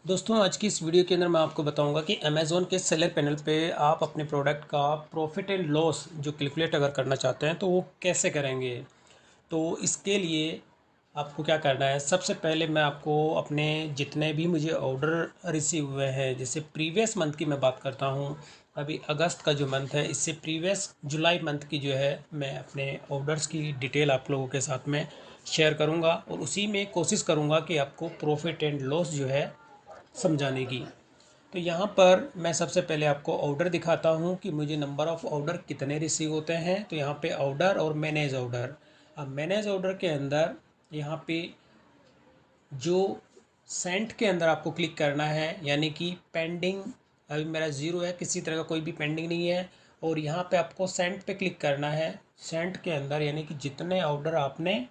दोस्तों आज की इस वीडियो के अंदर मैं आपको बताऊंगा कि अमेज़ॉन के सेलर पैनल पे आप अपने प्रोडक्ट का प्रॉफिट एंड लॉस जो कैलकुलेट अगर करना चाहते हैं तो वो कैसे करेंगे। तो इसके लिए आपको क्या करना है, सबसे पहले मैं आपको अपने जितने भी मुझे ऑर्डर रिसीव हुए हैं, जैसे प्रीवियस मंथ की मैं बात करता हूँ। अभी अगस्त का जो मंथ है, इससे प्रीवियस जुलाई मंथ की जो है मैं अपने ऑर्डर्स की डिटेल आप लोगों के साथ में शेयर करूँगा और उसी में कोशिश करूँगा कि आपको प्रॉफिट एंड लॉस जो है समझाने की। तो यहाँ पर मैं सबसे पहले आपको ऑर्डर दिखाता हूँ कि मुझे नंबर ऑफ़ ऑर्डर कितने रिसीव होते हैं। तो यहाँ पे ऑर्डर और मैनेज ऑर्डर। अब मैनेज ऑर्डर के अंदर यहाँ पे जो सेंट के अंदर आपको क्लिक करना है, यानी कि पेंडिंग अभी मेरा ज़ीरो है, किसी तरह का कोई भी पेंडिंग नहीं है। और यहाँ पे आपको सेंट पे क्लिक करना है। सेंट के अंदर यानी कि जितने ऑर्डर आपने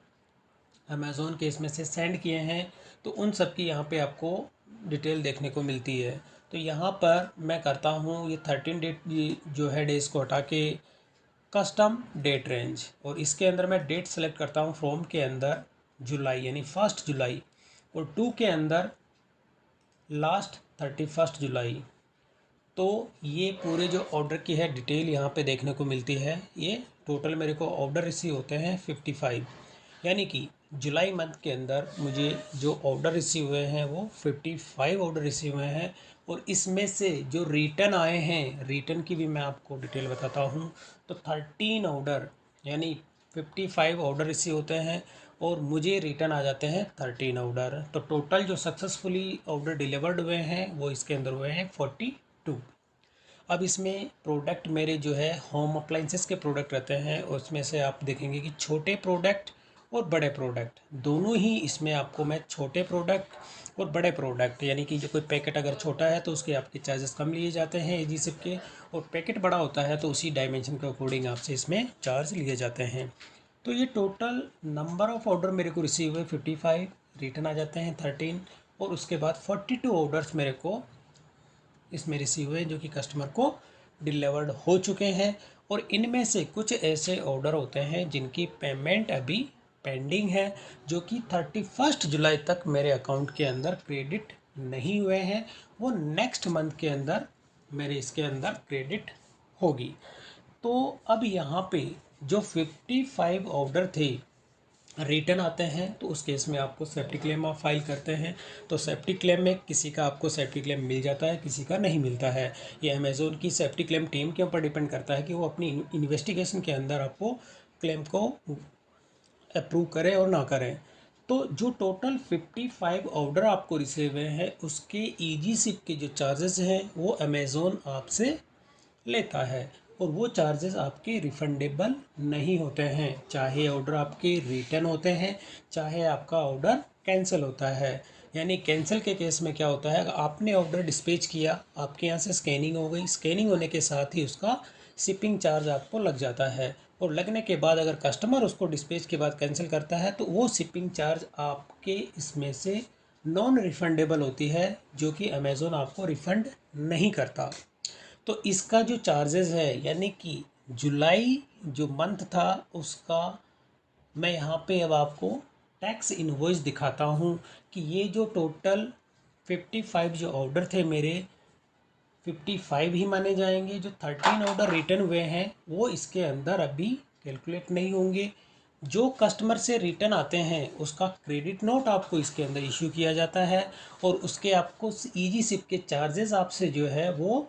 अमेज़ोन के इसमें से सेंड किए हैं तो उन सब की यहाँ पे आपको डिटेल देखने को मिलती है। तो यहाँ पर मैं करता हूँ ये 13 डेट जो है डेज़ को हटा के कस्टम डेट रेंज, और इसके अंदर मैं डेट सेलेक्ट करता हूँ फ्रॉम के अंदर जुलाई यानी 1 जुलाई, और टू के अंदर लास्ट 31 जुलाई। तो ये पूरे जो ऑर्डर की है डिटेल यहाँ पे देखने को मिलती है। ये टोटल मेरे को ऑर्डर रिसीव होते हैं 55, यानी कि जुलाई मंथ के अंदर मुझे जो ऑर्डर रिसीव हुए हैं वो 55 ऑर्डर रिसीव हुए हैं। और इसमें से जो रिटर्न आए हैं, रिटर्न की भी मैं आपको डिटेल बताता हूँ। तो 13 ऑर्डर यानी 55 ऑर्डर रिसीव होते हैं और मुझे रिटर्न आ जाते हैं 13 ऑर्डर। तो टोटल जो सक्सेसफुली ऑर्डर डिलीवर्ड हुए हैं वो इसके अंदर हुए हैं 42। अब इसमें प्रोडक्ट मेरे जो है होम अप्लाइंसेस के प्रोडक्ट रहते हैं, उसमें से आप देखेंगे कि छोटे प्रोडक्ट और बड़े प्रोडक्ट दोनों ही इसमें आपको मैं छोटे प्रोडक्ट और बड़े प्रोडक्ट, यानी कि जो कोई पैकेट अगर छोटा है तो उसके आपके चार्जेस कम लिए जाते हैं एजी सिप के, और पैकेट बड़ा होता है तो उसी डायमेंशन के अकॉर्डिंग आपसे इसमें चार्ज लिए जाते हैं। तो ये टोटल नंबर ऑफ़ ऑर्डर मेरे को रिसीव हुए 55, रिटर्न आ जाते हैं 13, और उसके बाद 42 ऑर्डर्स मेरे को इसमें रिसीव हुए जो कि कस्टमर को डिलीवर्ड हो चुके हैं। और इनमें से कुछ ऐसे ऑर्डर होते हैं जिनकी पेमेंट अभी पेंडिंग है, जो कि 31 जुलाई तक मेरे अकाउंट के अंदर क्रेडिट नहीं हुए हैं। वो नेक्स्ट मंथ के अंदर मेरे इसके अंदर क्रेडिट होगी। तो अब यहाँ पे जो 55 ऑर्डर थे रिटर्न आते हैं, तो उस केस में आपको सेफ्टी क्लेम आप फाइल करते हैं। तो सेफ्टी क्लेम में किसी का आपको सेफ्टी क्लेम मिल जाता है, किसी का नहीं मिलता है। ये अमेज़ोन की सेफ्टी क्लेम टीम के ऊपर डिपेंड करता है कि वो अपनी इन्वेस्टिगेशन के अंदर आपको क्लेम को अप्रूव करें और ना करें। तो जो टोटल 55 ऑर्डर आपको रिसीव हुए हैं उसके ईजी सिप के जो चार्जेस हैं वो अमेज़ोन आपसे लेता है, और वो चार्जेस आपके रिफंडेबल नहीं होते हैं, चाहे ऑर्डर आपके रिटर्न होते हैं चाहे आपका ऑर्डर कैंसिल होता है। यानी कैंसिल के केस में क्या होता है, आपने ऑर्डर डिस्पैच किया, आपके यहाँ से स्कैनिंग हो गई, स्कैनिंग होने के साथ ही उसका शिपिंग चार्ज आपको लग जाता है, और लगने के बाद अगर कस्टमर उसको डिस्पैच के बाद कैंसिल करता है तो वो शिपिंग चार्ज आपके इसमें से नॉन रिफंडेबल होती है, जो कि अमेज़ोन आपको रिफ़ंड नहीं करता। तो इसका जो चार्जेस है, यानी कि जुलाई जो मंथ था उसका, मैं यहाँ पे अब आपको टैक्स इनवॉइस दिखाता हूँ कि ये जो टोटल 55 जो ऑर्डर थे मेरे, 55 ही माने जाएंगे। जो 13 ऑर्डर रिटर्न हुए हैं वो इसके अंदर अभी कैलकुलेट नहीं होंगे। जो कस्टमर से रिटर्न आते हैं उसका क्रेडिट नोट आपको इसके अंदर इशू किया जाता है, और उसके आपको ईजी सिप के चार्जेस आपसे जो है वो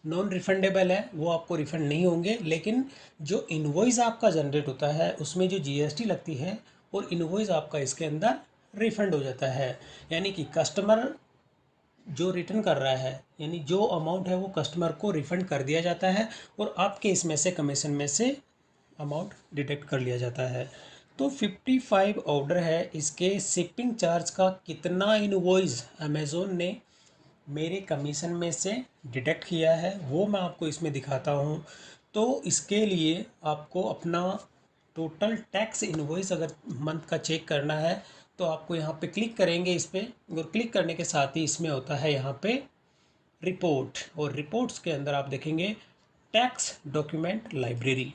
नॉन रिफंडेबल है, वो आपको रिफ़ंड नहीं होंगे। लेकिन जो इनवॉइस आपका जनरेट होता है उसमें जो जीएसटी लगती है और इनवॉइस आपका इसके अंदर रिफ़ंड हो जाता है। यानी कि कस्टमर जो रिटर्न कर रहा है, यानी जो अमाउंट है वो कस्टमर को रिफ़ंड कर दिया जाता है, और आपके इसमें से कमीशन में से अमाउंट डिडक्ट कर लिया जाता है। तो 55 ऑर्डर है, इसके शिपिंग चार्ज का कितना इनवॉइस अमेज़ोन ने मेरे कमीशन में से डिडक्ट किया है वो मैं आपको इसमें दिखाता हूँ। तो इसके लिए आपको अपना टोटल टैक्स इनवॉइस अगर मंथ का चेक करना है तो आपको यहाँ पे क्लिक करेंगे इस पर, और क्लिक करने के साथ ही इसमें होता है यहाँ पे रिपोर्ट, और रिपोर्ट्स के अंदर आप देखेंगे टैक्स डॉक्यूमेंट लाइब्रेरी,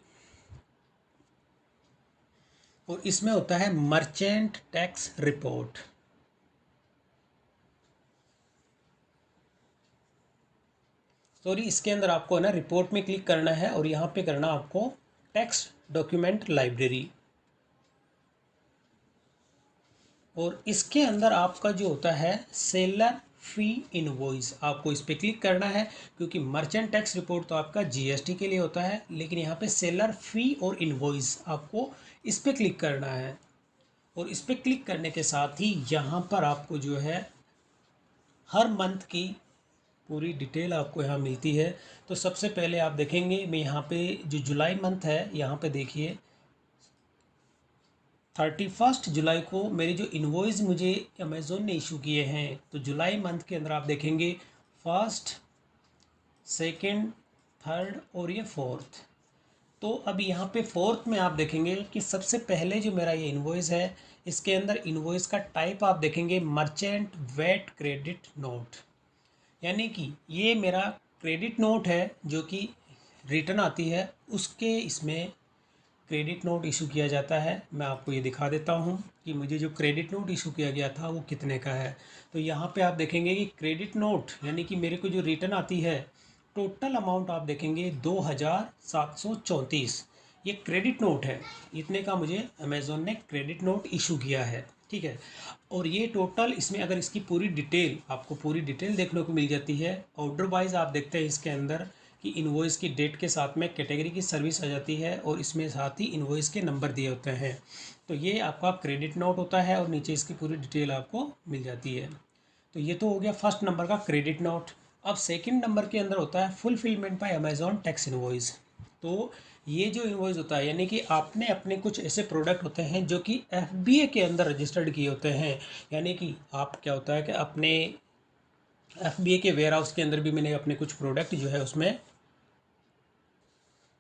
और इसमें होता है मर्चेंट टैक्स रिपोर्ट। सॉरी, इसके अंदर आपको है ना रिपोर्ट में क्लिक करना है और यहाँ पे करना आपको टेक्स्ट डॉक्यूमेंट लाइब्रेरी, और इसके अंदर आपका जो होता है सेलर फी इनवॉइस, आपको इस पर क्लिक करना है, क्योंकि मर्चेंट टैक्स रिपोर्ट तो आपका जीएसटी के लिए होता है, लेकिन यहाँ पे सेलर फी और इनवॉइस आपको इस पर क्लिक करना है। और इस पर क्लिक करने के साथ ही यहाँ पर आपको जो है हर मंथ की पूरी डिटेल आपको यहाँ मिलती है। तो सबसे पहले आप देखेंगे, मैं यहाँ पे जो जुलाई मंथ है यहाँ पे देखिए 31 जुलाई को मेरे जो इन्वॉइस मुझे अमेज़ोन ने इशू किए हैं, तो जुलाई मंथ के अंदर आप देखेंगे फर्स्ट, सेकंड, थर्ड और ये फोर्थ। तो अब यहाँ पे फोर्थ में आप देखेंगे कि सबसे पहले जो मेरा ये इन्वॉइस है, इसके अंदर इन्वॉइस का टाइप आप देखेंगे मर्चेंट वेट क्रेडिट नोट, यानी कि ये मेरा क्रेडिट नोट है जो कि रिटर्न आती है, उसके इसमें क्रेडिट नोट इशू किया जाता है। मैं आपको ये दिखा देता हूँ कि मुझे जो क्रेडिट नोट इशू किया गया था वो कितने का है। तो यहाँ पे आप देखेंगे कि क्रेडिट नोट यानी कि मेरे को जो रिटर्न आती है, टोटल अमाउंट आप देखेंगे 2734, ये क्रेडिट नोट है, इतने का मुझे अमेज़ोन ने क्रेडिट नोट इशू किया है। ठीक है, और ये टोटल इसमें अगर इसकी पूरी डिटेल, आपको पूरी डिटेल देखने को मिल जाती है। ऑर्डर वाइज आप देखते हैं इसके अंदर कि इन्वॉइस की डेट के साथ में कैटेगरी की सर्विस आ जाती है और इसमें साथ ही इन्वॉइस के नंबर दिए होते हैं। तो ये आपका क्रेडिट नोट होता है और नीचे इसकी पूरी डिटेल आपको मिल जाती है। तो ये तो हो गया फर्स्ट नंबर का क्रेडिट नोट। अब सेकंड नंबर के अंदर होता है fulfilment bye Amazon tax invoice. तो ये जो इन्वॉइस होता है, यानी कि आपने अपने कुछ ऐसे प्रोडक्ट होते हैं जो कि एफबीए के अंदर रजिस्टर्ड किए होते हैं, यानी कि आप क्या होता है कि अपने एफबीए के वेयर हाउस के अंदर भी मैंने अपने कुछ प्रोडक्ट जो है उसमें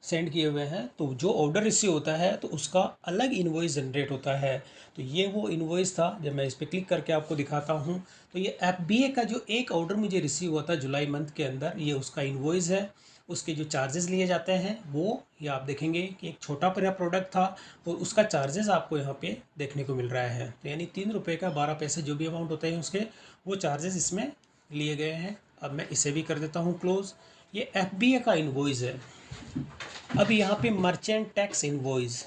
सेंड किए हुए हैं, तो जो ऑर्डर रिसीव होता है तो उसका अलग इन्वॉइस जनरेट होता है। तो ये वो इन्वॉइस था, जब मैं इस पर क्लिक करके आपको दिखाता हूँ तो ये एफबीए का जो एक ऑर्डर मुझे रिसीव हुआ था जुलाई मंथ के अंदर, ये उसका इन्वॉइस है। उसके जो चार्जेस लिए जाते हैं वो ये आप देखेंगे कि एक छोटा मेरा प्रोडक्ट था और उसका चार्जेस आपको यहाँ पे देखने को मिल रहा है। तो यानी 3 रुपये का 12 पैसे जो भी अमाउंट होते हैं उसके, वो चार्जेस इसमें लिए गए हैं। अब मैं इसे भी कर देता हूँ क्लोज़। ये एफबीए का इन्वॉइस है। अब यहाँ पे मर्चेंट टैक्स इनवॉइस,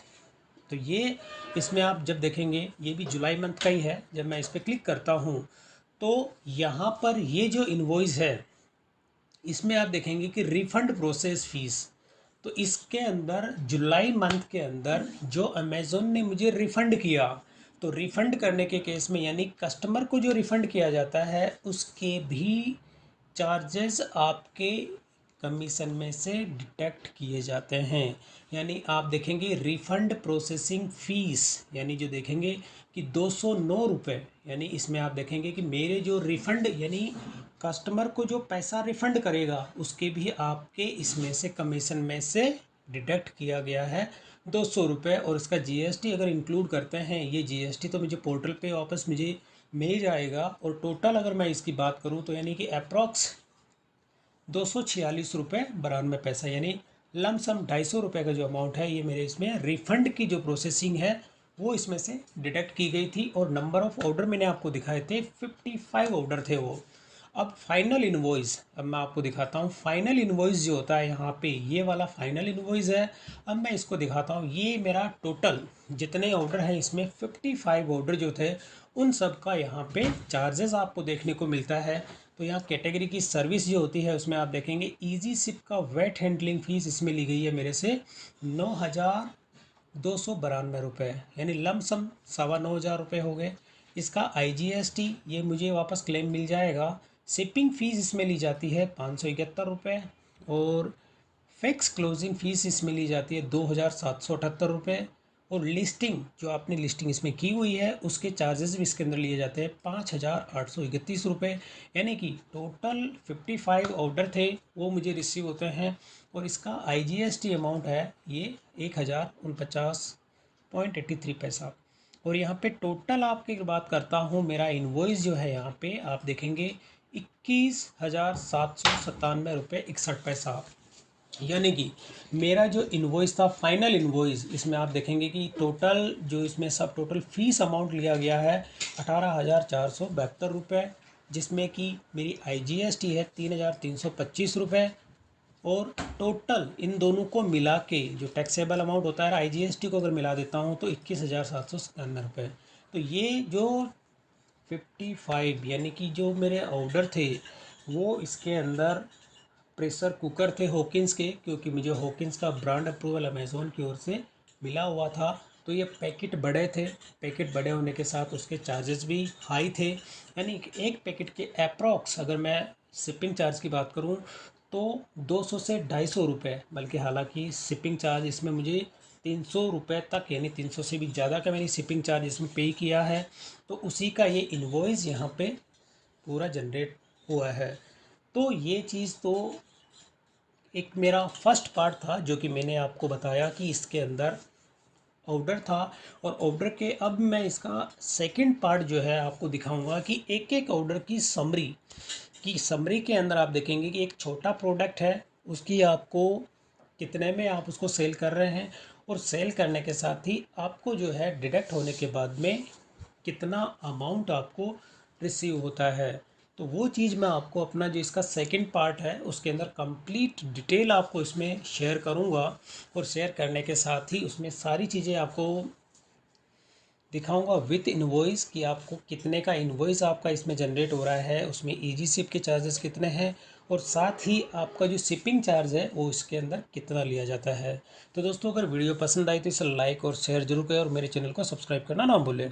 तो ये इसमें आप जब देखेंगे ये भी जुलाई मंथ का ही है। जब मैं इस पर क्लिक करता हूँ तो यहाँ पर ये जो इनवॉइस है इसमें आप देखेंगे कि रिफ़ंड प्रोसेस फ़ीस, तो इसके अंदर जुलाई मंथ के अंदर जो अमेज़ोन ने मुझे रिफ़ंड किया, तो रिफ़ंड करने के केस में यानी कस्टमर को जो रिफ़ंड किया जाता है उसके भी चार्जेस आपके कमीशन में से डिडक्ट किए जाते हैं। यानी आप देखेंगे रिफ़ंड प्रोसेसिंग फ़ीस, यानी जो देखेंगे कि 209 रुपये, यानी इसमें आप देखेंगे कि मेरे जो रिफ़ंड यानी कस्टमर को जो पैसा रिफ़ंड करेगा उसके भी आपके इसमें से कमीशन में से डिडक्ट किया गया है 200 रुपये। और इसका जीएसटी अगर इंक्लूड करते हैं, ये जीएसटी तो मुझे पोर्टल पे वापस मुझे मिल जाएगा। और टोटल अगर मैं इसकी बात करूं तो यानी कि अप्रॉक्स 246 रुपये 92 पैसा, यानी लमसम 250 रुपये का जो अमाउंट है ये मेरे इसमें रिफ़ंड की जो प्रोसेसिंग है वो इसमें से डिडक्ट की गई थी। और नंबर ऑफ़ ऑर्डर मैंने आपको दिखाए थे 55 ऑर्डर थे वो। अब फाइनल इन्वॉइस, अब मैं आपको दिखाता हूँ फाइनल इन्वॉइस जो होता है यहाँ पे, ये वाला फाइनल इन्वॉइस है। अब मैं इसको दिखाता हूँ, ये मेरा टोटल जितने ऑर्डर हैं इसमें 55 ऑर्डर जो थे उन सब का यहाँ पे चार्जेस आपको देखने को मिलता है। तो यहाँ कैटेगरी की सर्विस जो होती है उसमें आप देखेंगे इजी सिप का वेट हैंडलिंग फ़ीस इसमें ली गई है मेरे से 9,292 रुपये, यानी लमसम 9,500 हो गए। इसका IGST ये मुझे वापस क्लेम मिल जाएगा। शिपिंग फ़ीस इसमें ली जाती है 571 रुपये। और फिक्स क्लोजिंग फ़ीस इसमें ली जाती है 2,778 रुपये। और लिस्टिंग जो आपने लिस्टिंग इसमें की हुई है उसके चार्जेस भी इसके अंदर लिए जाते हैं 5,831 रुपये। यानी कि टोटल 55 ऑर्डर थे वो मुझे रिसीव होते हैं। और इसका IGST अमाउंट है ये 1,049.83 पैसा। और यहाँ पे टोटल आपकी बात करता हूँ, मेरा इन्वॉइस जो है यहाँ पे आप देखेंगे 21,797 रुपये 61 पैसा। यानी कि मेरा जो इन्वॉइस था फाइनल इन्वॉइस, इसमें आप देखेंगे कि टोटल जो इसमें सब टोटल फ़ीस अमाउंट लिया गया है 18,472 रुपये, जिसमें कि मेरी IGST है 3,325 रुपये और टोटल इन दोनों को मिला के जो टैक्सेबल अमाउंट होता है IGST को अगर मिला देता हूँ तो 21,757 रुपये। तो ये जो 55 यानी कि जो मेरे ऑर्डर थे वो इसके अंदर प्रेशर कुकर थे हॉकिंस के, क्योंकि मुझे हॉकिंस का ब्रांड अप्रूवल अमेज़ोन की ओर से मिला हुआ था। तो ये पैकेट बड़े थे, पैकेट बड़े होने के साथ उसके चार्जेस भी हाई थे, यानी कि एक पैकेट के अप्रॉक्स अगर मैं शिपिंग चार्ज की बात करूं तो 200 से 250 रुपये, बल्कि हालांकि शिपिंग चार्ज इसमें मुझे 300 रुपये तक, यानी 300 से भी ज़्यादा का मैंने शिपिंग चार्ज इसमें पे किया है। तो उसी का ये इन्वॉइस यहाँ पे पूरा जनरेट हुआ है। तो ये चीज़ तो एक मेरा फर्स्ट पार्ट था जो कि मैंने आपको बताया कि इसके अंदर ऑर्डर था। और ऑर्डर के अब मैं इसका सेकंड पार्ट जो है आपको दिखाऊंगा कि एक एक ऑर्डर की समरी के अंदर आप देखेंगे कि एक छोटा प्रोडक्ट है उसकी आपको कितने में आप उसको सेल कर रहे हैं, और सेल करने के साथ ही आपको जो है डिडक्ट होने के बाद में कितना अमाउंट आपको रिसीव होता है। तो वो चीज़ मैं आपको अपना जो इसका सेकंड पार्ट है उसके अंदर कंप्लीट डिटेल आपको इसमें शेयर करूंगा, और शेयर करने के साथ ही उसमें सारी चीज़ें आपको दिखाऊंगा विथ इनवॉइस कि आपको कितने का इनवॉइस आपका इसमें जनरेट हो रहा है, उसमें इजी शिप के चार्जेस कितने हैं, और साथ ही आपका जो शिपिंग चार्ज है वो इसके अंदर कितना लिया जाता है। तो दोस्तों अगर वीडियो पसंद आई तो इसे लाइक और शेयर जरूर करें और मेरे चैनल को सब्सक्राइब करना ना भूलें।